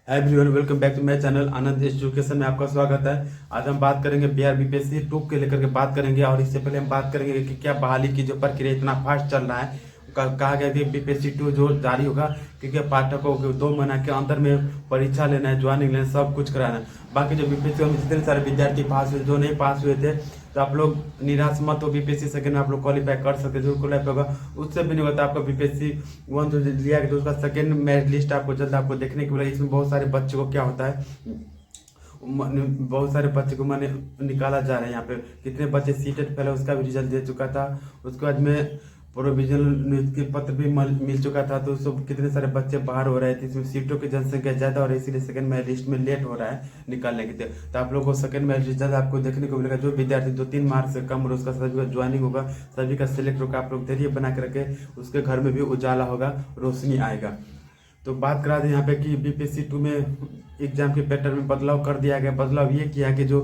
Everyone welcome back to my channel Anand education में आपका स्वागत है। आज हम बात करेंगे बिहार बीपीएससी 2 के लेकर के बात करेंगे। और इससे पहले हम बात करेंगे कि क्या बहाली की जो प्रक्रिया इतना फास्ट चल रहा है। कहा गया कि बीपीएससी 2 जो जारी होगा, क्योंकि पाठकों को 2 महीना के अंदर में परीक्षा लेना है, ज्वाइनिंग लेना है, सब कुछ कराना है। बाकी जो बीपीएससी में जितने सारे विद्यार्थी पास हुए, जो नहीं पास हुए थे, तो आप लोग निराश मत हो। बीपीएससी सेकंड में आप लोग क्वालिफाई कर सकते, जो क्वालिफाई होगा उससे भी नहीं होता। आपका बीपीएससी 1 जो लिया गया तो उसका सेकंड मेरिट लिस्ट आपको जल्द आपको देखने को मिलेगा। इसमें बहुत सारे बच्चों को क्या होता है, बहुत सारे बच्चे को मैंने निकाला जा रहा है। यहाँ पे कितने बच्चे सीटेड पहले उसका भी रिजल्ट दे चुका था। उसके बाद में प्रोविजनल नियुक्ति पत्र भी मिल चुका था। तो सब कितने सारे बच्चे बाहर हो रहे थे। इसमें सीटों की जनसंख्या ज्यादा और इसीलिए सेकंड मेरिट लिस्ट में लेट हो रहा है निकालने के लिए। तो आप लोगों को सेकंड मेरिट लिस्ट ज्यादा आपको देखने को मिलेगा। जो विद्यार्थी 2-3 मार्क्स से कम हो उसका सभी का ज्वाइनिंग होगा, सभी का सिलेक्ट होगा। आप लोग धैर्य बना के रखे, उसके घर में भी उजाला होगा, रोशनी आएगा। तो बात करा दें यहाँ पे कि बीपीएससी 2 में एग्जाम के पैटर्न में बदलाव कर दिया गया। बदलाव ये किया कि जो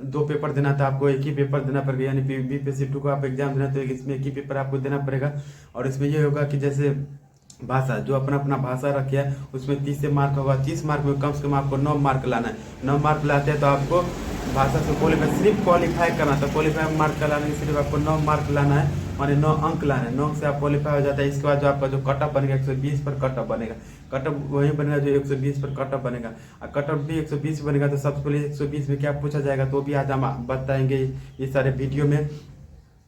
2 पेपर देना था आपको एक ही पेपर देना पड़ेगा। यानी बीपीएससी 2 को आप एग्जाम देना तो इसमें एक ही पेपर आपको देना पड़ेगा। और इसमें ये होगा कि जैसे भाषा, जो अपना अपना भाषा रखी है उसमें 30 से मार्क होगा। 30 मार्क में कम से कम आपको 9 मार्क लाना है। 9 मार्क लाते हैं तो आपको भाषा से क्वालिफाई, सिर्फ क्वालिफाई करना था। क्वालिफाई मार्क का लाना है, सिर्फ आपको 9 मार्क लाना है, माने 9 अंक लाना है। 9 से आप क्वालिफाई हो जाता है। इसके बाद जो आपका जो कटअप बनेगा 120 पर कटअप बनेगा। कटअप वही बनेगा जो 120 पर कटअप बनेगा। और कटअप भी 120 बनेगा। तो सबसे पहले 120 में क्या पूछा जाएगा तो भी आज हम बताएंगे ये सारे वीडियो में।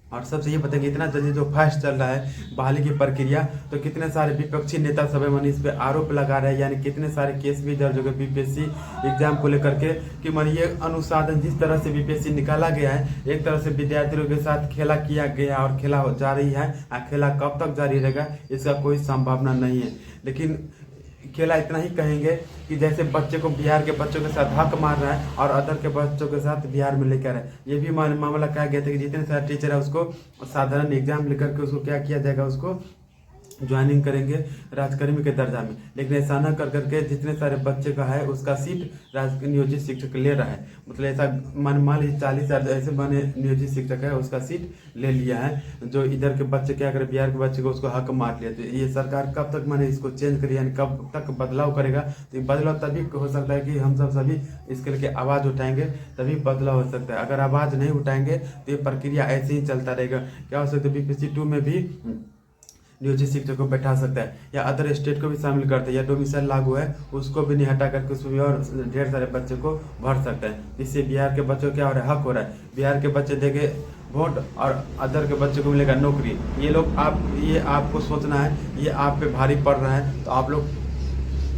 और सबसे ये बताएंगे इतना जल्दी जो फास्ट चल रहा है बहाली की प्रक्रिया, तो कितने सारे विपक्षी नेता सब मन इस पे आरोप लगा रहे हैं। यानी कितने सारे केस भी दर्ज हो गए बीपीएससी एग्जाम को लेकर के कि मन ये अनुसाधन जिस तरह से बीपीएससी निकाला गया है, एक तरह से विद्यार्थियों के साथ खेला किया गया और खेला जा रही है। खेला कब तक जारी रहेगा इसका कोई संभावना नहीं है। लेकिन खेला इतना ही कहेंगे कि जैसे बच्चे को बिहार के बच्चों के साथ हक मार रहा है और अदर के बच्चों के साथ बिहार में लेकर है। ये भी मामला कहा गया था कि जितने सारे टीचर है उसको साधारण एग्जाम लेकर के उसको क्या किया जाएगा, उसको ज्वाइनिंग करेंगे राजकर्मी के दर्जा में। लेकिन ऐसा न कर करके जितने सारे बच्चे का है उसका सीट नियोजित शिक्षक ले रहा है। मतलब ऐसा मान लीजिए 40,000 ऐसे बने नियोजित शिक्षक है, उसका सीट ले लिया है। जो इधर के बच्चे क्या करे, बिहार के बच्चे को उसको हक मार लिया। तो ये सरकार कब तक मैंने इसको चेंज करी, यानी कब तक बदलाव करेगा। तो ये बदलाव तभी हो सकता है कि हम सब सभी इसके लिए आवाज़ उठाएंगे, तभी बदलाव हो सकता है। अगर आवाज़ नहीं उठाएंगे तो ये प्रक्रिया ऐसे ही चलता रहेगा। क्या हो सकता है बीपीएससी 2 में भी नियोजित शिक्षक को बैठा सकता है, या अदर स्टेट को भी शामिल करते हैं, या डोमिसाइल लागू है उसको भी नहीं हटा करके उसमें भी और ढेर सारे बच्चे को भर सकता है। इससे बिहार के बच्चों को क्या हो रहा है, हक हो रहा है। बिहार के बच्चे देंगे वोट और अदर के बच्चे को मिलेगा नौकरी। ये आपको सोचना है, ये आप पे भारी पड़ रहा है। तो आप लोग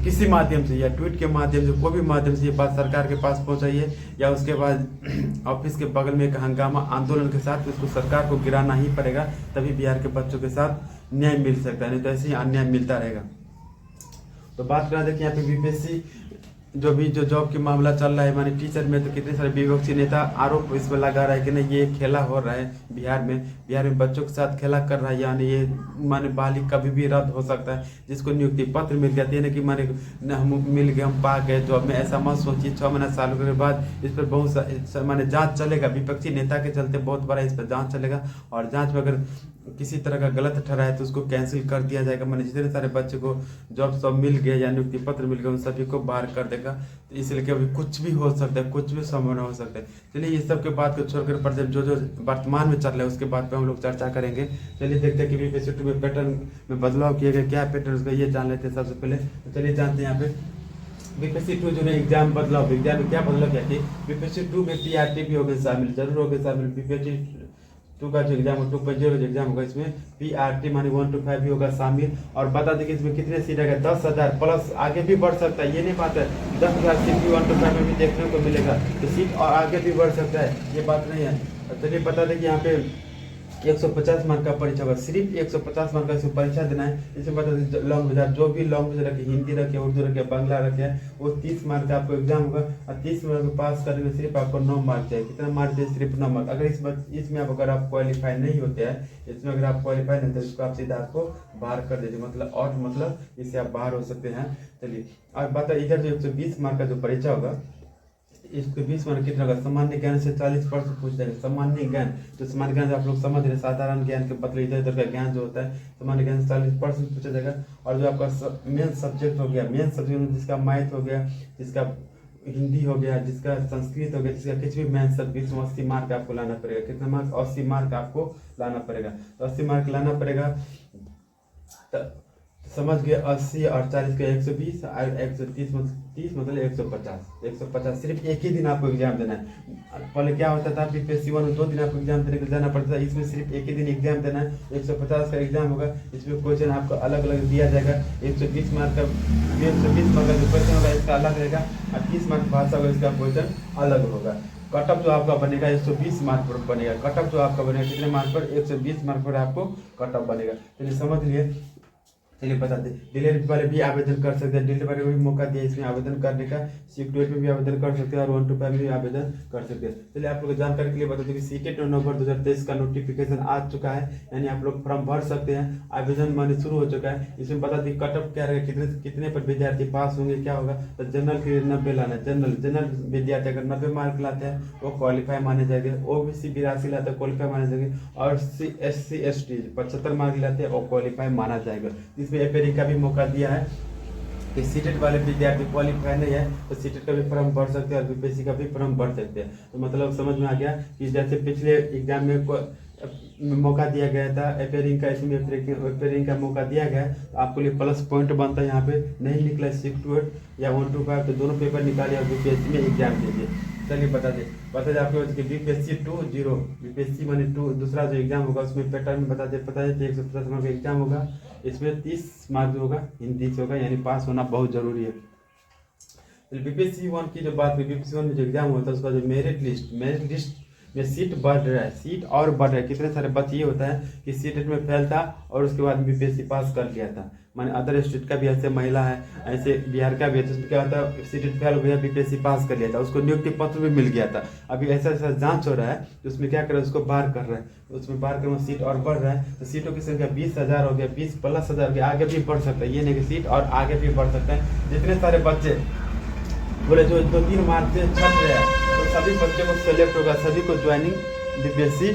किसी माध्यम से या ट्वीट के माध्यम से, कोई भी माध्यम से ये बात सरकार के पास पहुंचाइए, या उसके बाद ऑफिस के बगल में एक हंगामा आंदोलन के साथ उसको सरकार को गिराना ही पड़ेगा। तभी बिहार के बच्चों के साथ न्याय मिल सकता है, नहीं तो ऐसे ही अन्याय मिलता रहेगा। तो बात करा देखिए यहाँ पे बीपीएससी जो जॉब की मामला चल रहा है, माने टीचर में, तो कितने सारे विपक्षी नेता आरोप इस पर लगा रहा है कि नहीं ये खेला हो रहा है बिहार में बच्चों के साथ खेला कर रहा है। यानी ये माने बहाली कभी भी रद्द हो सकता है। जिसको नियुक्ति पत्र मिल गया ना कि माने हम मिल गए, हम पा गए जॉब में, ऐसा मत सोचिए। 6 महीना सालों के बाद इस पर बहुत माने जाँच चलेगा। विपक्षी नेता के चलते बहुत बड़ा इस पर जाँच चलेगा। और जाँच में अगर किसी तरह का गलत ठहरा है तो उसको कैंसिल कर दिया जाएगा। मैंने जितने सारे बच्चे को जॉब सब मिल गया या नियुक्ति पत्र मिल गया उन सभी को बाहर कर देगा। तो इसलिए कि अभी कुछ भी हो सकता है, कुछ भी संभावना हो सकता है। चलिए ये सब के बात को छोड़कर पर जो वर्तमान में चल रहा है उसके बाद पे हम लोग चर्चा करेंगे। चलिए देखते हैं कि बीपीएससी 2 में पैटर्न में बदलाव किए गए, क्या पैटर्न उसका ये जान लेते हैं सबसे पहले। तो चलिए जानते हैं यहाँ पे बीपीएससी 2 जो है एग्जाम बदलाव, एग्जाम में क्या बदलाव किया कि बीपीएससी 2 में पीआरटी भी हो गए शामिल, जरूर हो गए शामिल। बीपीएससी 2 का जो एग्जाम 2.0 जो एग्जाम होगा इसमें पीआरटी माने 1 to 5 भी होगा शामिल। और बता दें कि इसमें कितने सीट है, 10,000 प्लस आगे भी बढ़ सकता है। ये नहीं बात है 10,000 सीट भी 1 to 5 में भी देखने को मिलेगा, तो सीट और आगे भी बढ़ सकता है, ये बात नहीं है। चलिए बता दें कि यहाँ पे 150 मार्क का परीक्षा होगा, सिर्फ 150 मार्क का इसमें परीक्षा देना है। इसमें बता दें लॉन्ग जो भी लॉन्ग रखे, हिंदी रखे, उर्दू रखे, बांग्ला रखे, वो 30 मार्क का आपको एग्जाम होगा। और 30 मार्क पास करने में सिर्फ आपको 9 मार्क चाहिए। कितना मार्क चाहिए, सिर्फ 9 मार्क। अगर इसमें अगर आप क्वालिफाई नहीं होते हैं, इसमें अगर आप क्वालिफाई नहीं होते इसको आप सीधा आपको बाहर कर दीजिए, मतलब आउट, मतलब इससे आप बाहर हो सकते हैं। चलिए और बता इधर जो 120 मार्क का जो परीक्षा होगा, इसके 20 मार्क कितना होगा? सामान्य ज्ञान से 40% पूछ जाएगा। सामान्य ज्ञान, तो सामान्य ज्ञान आप लोग समझ रहे, साधारण ज्ञान के मतलब इधर उधर का ज्ञान जो होता है, सामान्य ज्ञान से 40% पूछा जाएगा। और जो आपका मेन सब्जेक्ट हो गया, मेन सब्जेक्ट जिसका मैथ हो गया, जिसका हिंदी हो गया, जिसका संस्कृत हो गया, जिसका कुछ भी मैथ सब्जेक्ट, 80 मार्क आपको लाना पड़ेगा। कितना मार्क? 80 मार्क आपको लाना पड़ेगा। तो 80 मार्क लाना पड़ेगा। समझ गए? 80 और 40 का 120 और 130 मतलब 30 मतलब 150। 150 सिर्फ एक ही दिन आपको एग्जाम देना है। पहले क्या होता था, बीपीएससी 1 में 2 दिन आपको एग्जाम देने के लिए जाना पड़ता था, इसमें सिर्फ एक ही दिन एग्जाम देना है। 150 का एग्जाम होगा, इसमें क्वेश्चन आपको अलग अलग दिया जाएगा। 120 मार्क का जो क्वेश्चन होगा इसका अलग रहेगा, और 30 मार्क भाषा होगा इसका क्वेश्चन अलग होगा। कटअप जो आपका बनेगा 120 मार्क पर बनेगा। कटअप जो आपका बनेगा कितने मार्क पर? 120 मार्क पर आपको कटअप बनेगा। चलिए समझ लिए। चलिए बताते, डिलीवरी वाले भी आवेदन कर सकते हैं, डिलीवरी वाले को भी मौका दिया इसमें आवेदन करने का। सीटेट में भी आवेदन कर सकते हैं और 125 में भी आवेदन कर सकते हैं। चलिए आप लोग जानकारी के लिए बता दें कि सीटेट नवंबर 2023 का नोटिफिकेशन आ चुका है, यानी आप लोग फॉर्म भर सकते हैं। आवेदन माने शुरू हो चुका है। इसमें बता दें कटअप क्या रहेगा, कितने पर विद्यार्थी पास होंगे, क्या होगा। तो जनरल के लिए 90 लाना है। जनरल विद्यार्थी अगर 90 मार्क लाते हैं वो क्वालिफाई माने जाएंगे। ओबीसी 82 लाते हैं क्वालिफाई माने जाएंगे। और SC ST 75 मार्क लाते हैं और क्वालिफाई माना जाएगा। इसमें एपेरी का भी मौका दिया है कि सीटेट वाले विद्यार्थी क्वालिफाई नहीं है तो सीटेट का भी फॉर्म भर सकते हैं और बीपीएससी का भी फॉर्म भर सकते हैं। तो मतलब समझ में आ गया कि जैसे पिछले एग्जाम में मौका दिया गया था एपेरिंग का, इसमें एपेरिंग का मौका दिया गया तो आपको लिए प्लस पॉइंट बनता है। यहाँ पे नहीं निकला 6-8 या 1-5 तो दोनों पेपर निकालिए और बीपीएससी में एग्जाम दीजिए। चलिए बता दें आपको बीपीएससी 2-0 बीपीएससी माने 2 दूसरा जो एग्जाम होगा उसमें पैटर्न में बता दें 150 मार्क का एग्जाम होगा। इसमें 30 मार्क जो होगा हिंदी से होगा, यानी पास होना बहुत जरूरी है। बीपीएससी 1 की जो बात हुई, बीपीएससी 1 में जो एग्जाम होता है उसका जो मेरिट लिस्ट में सीट बढ़ रहा है, सीट और बढ़ रहा है। कितने सारे बच्चे ये होता है कि सीटेट में फेल था और उसके बाद बीपीएससी पास कर लिया था। माने अदर स्टेट का भी ऐसे महिला है, ऐसे बिहार का भी है, तो क्या होता है सीटेट फेल हो गया, बीपीएससी पास कर लिया था, उसको नियुक्ति पत्र भी मिल गया था। अभी ऐसा ऐसा जांच हो रहा है तो उसमें क्या कर रहा है, उसको बाहर कर रहा है, उसमें बाहर कर सीट और बढ़ रहा है। तो सीटों की संख्या 20,000 हो गया, 20+1000 हो गया, आगे भी बढ़ सकता है। ये नहीं कि सीट और आगे भी बढ़ सकता है। जितने सारे बच्चे बोले जो 2-3 मार्च से छट रहे हैं तो सभी बच्चों को सेलेक्ट होगा, सभी को ज्वाइनिंग बीपीएससी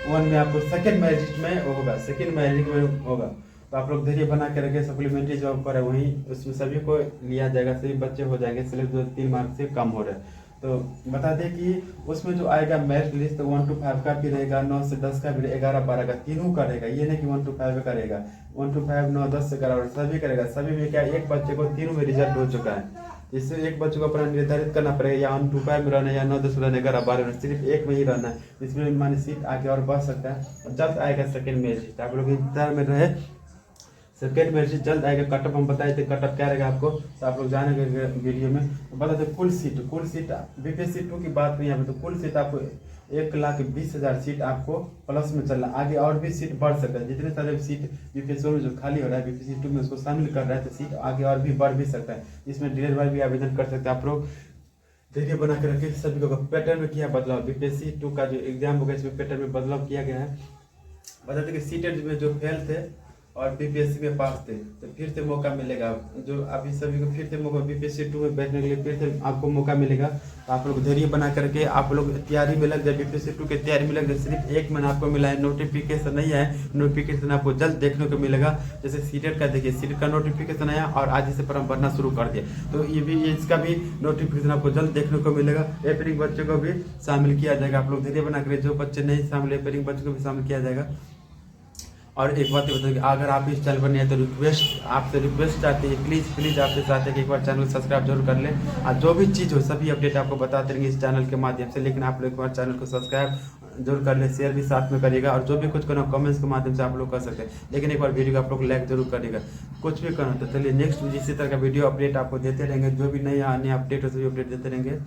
1 में आपको सेकंड मेरिट में होगा, सेकंड मेरिट में होगा। तो आप लोग धैर्य बना के रखें। सप्लीमेंट्री जॉब पर है वहीं उसमें सभी को लिया जाएगा, सभी बच्चे हो जाएंगे सेलेक्ट जो 3 मार्क से कम हो रहे हैं। तो बता दें कि उसमें जो आएगा मेरिट लिस्ट तो 1 to 5 का भी रहेगा, 9 से 10 का भी, 11-12 का, तीनों का रहेगा। ये नहीं कि 1 to 5 का रहेगा, 1 to 5, 9, 10 से 11 सभी करेगा। सभी में क्या एक बच्चे को तीनों में रिजल्ट हो चुका है, इससे एक बच्चे को अपना निर्धारित करना पड़ेगा या 1 to 5 में रहना है या 9, 10 में रहना है, 11-12 में, सिर्फ एक में ही रहना है। इसमें मानी सीट आगे और बढ़ सकता है। जल्द आएगा सेकेंड मेरिट, आप लोग इंतजार में रहे। सेकेंड मेरिट जल्द आएगा। कटअप हम बताए थे, कटअप क्या रहेगा आपको तो आप लोग जानेंगे वीडियो में। तो बता दें कुल सीट बीपीएससी 2 की बात करें यहाँ पे, तो कुल सीट आपको 1,20,000 सीट आपको प्लस में चलना, आगे और भी सीट बढ़ सकता है। जितने सारे सीट बीपीएससी में जो खाली हो रहा है बीपीएससी 2 में उसको शामिल कर रहा है तो सीट आगे और भी बढ़ भी सकता है। इसमें डिलीवरी वाले भी आवेदन कर सकते हैं। आप लोग धैर्य बना के रखिए। सभी को पैटर्न में किया बदलाव, बीपीएससी 2 का जो एग्जाम होगा इसमें पैटर्न में बदलाव किया गया है। बताते कि सीटेट में जो फेल थे और बीपीएससी में पास थे तो फिर से मौका मिलेगा। जो अभी सभी को फिर से मौका बीपीएससी 2 में बैठने के लिए फिर से आपको मौका मिलेगा। तो आप लोग धैर्य बना करके आप लोग तैयारी में लग जाए, बीपीएससी 2 की तैयारी में लग जाए। सिर्फ 1 महीना आपको मिला है, नोटिफिकेशन नहीं है, नोटिफिकेशन आपको जल्द देखने को मिलेगा। जैसे सीटेट का देखिए, सीटेट का नोटिफिकेशन आया और आज से फॉर्म भरना शुरू कर दिया, तो ये भी इसका भी नोटिफिकेशन आपको जल्द देखने को मिलेगा। एपेरिंग बच्चों को भी शामिल किया जाएगा। आप लोग धैर्य बना कर, जो बच्चे नहीं शामिल एपेरिंग बच्चों को भी शामिल किया जाएगा। और एक बात ये बताइए, अगर आप इस चैनल पर नहीं है तो आपसे रिक्वेस्ट चाहते हैं, प्लीज़ आपसे चाहते हैं कि एक बार चैनल को सब्सक्राइब जरूर कर लें। और जो भी चीज़ हो सभी अपडेट आपको बताते रहेंगे इस चैनल के माध्यम से। लेकिन आप लोग एक बार चैनल को सब्सक्राइब जरूर कर लें, शेयर भी साथ में करिएगा। और जो भी कुछ करना कमेंट्स के माध्यम से आप लोग कर सकते हैं, लेकिन एक बार वीडियो को आप लोग लाइक जरूर करिएगा। कुछ भी करना तो चलिए नेक्स्ट इसी तरह का वीडियो अपडेट आपको देते रहेंगे। जो भी नए आने अपडेट हो सभी अपडेट देते रहेंगे।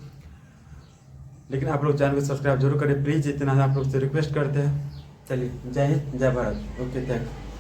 लेकिन आप लोग चैनल को सब्सक्राइब जरूर करें प्लीज़, इतना आप लोग से रिक्वेस्ट करते हैं। चलिए जय हिंद, जय भारत। Okay, thank you.